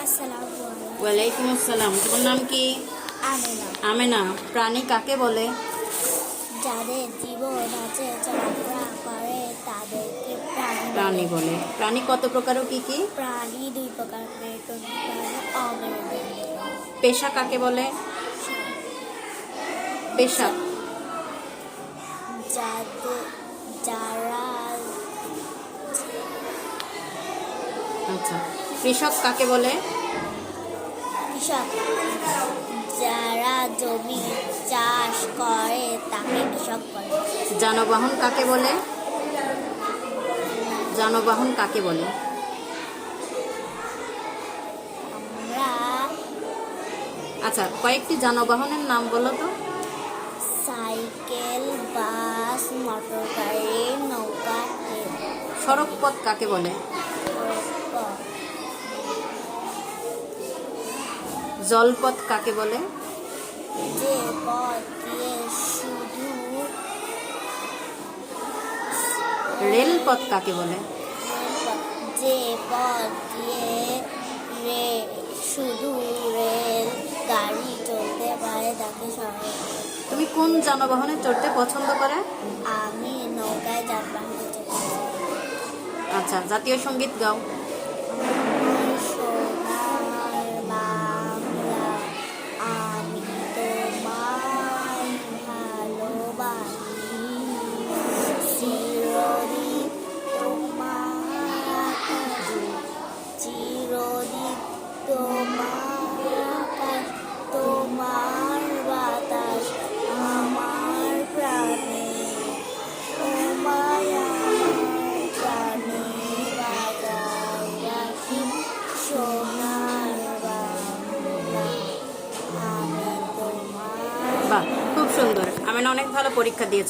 আসসালামু আলাইকুম। ওয়ালাইকুম আসসালাম। তোমার নাম কি? আমেনা। আমেনা। প্রাণী কাকে বলে? যাদের জীবন আছে, চলাফেরা করে, তাদেরকে প্রাণী বলে। প্রাণী কত প্রকার ও কি কি? প্রাণী দুই প্রকার, মেরুদণ্ডী প্রাণী, অমেরুদণ্ডী প্রাণী। পেশা কাকে বলে? পেশা যারা আচ্ছা। কৃষক কাকে বলে? কৃষক, যারা জমি চাষ করে তাকে কৃষক বলে। যানবাহন কাকে বলে? যানবাহন কাকে বলে? আমরা আচ্ছা, কয়েকটি যানবাহনের নাম বলো তো। সাইকেল, বাস, মোটর গাড়ি, নৌকা, ট্রেন। সড়ক পথ কাকে বলে? জলপথ কাকে বলে? যে পথ দিয়ে শুধু রেলপথ কাকে বলে? যে পথ দিয়ে শুধু রেল গাড়ি চলতে পারে তাকে সড়ক। তুমি কোন যানবাহনে চড়তে পছন্দ করে? আমি নৌকায় যানবাহনে চড়তে। আচ্ছা, জাতীয় সঙ্গীত গাও। সোনার বাংলা, আমি তোমায় ভালোবাসি, চিরদিন তোমার কাছে, চিরদিন তোমার আকাশ, তোমার বাতাস আমার প্রাণে, ও মায়া প্রাণে বাজায় রাখি সোনার বাংলা, আমি তোমার। বাহ, খুব সুন্দর। আমি অনেক ভালো পরীক্ষা দিয়েছি।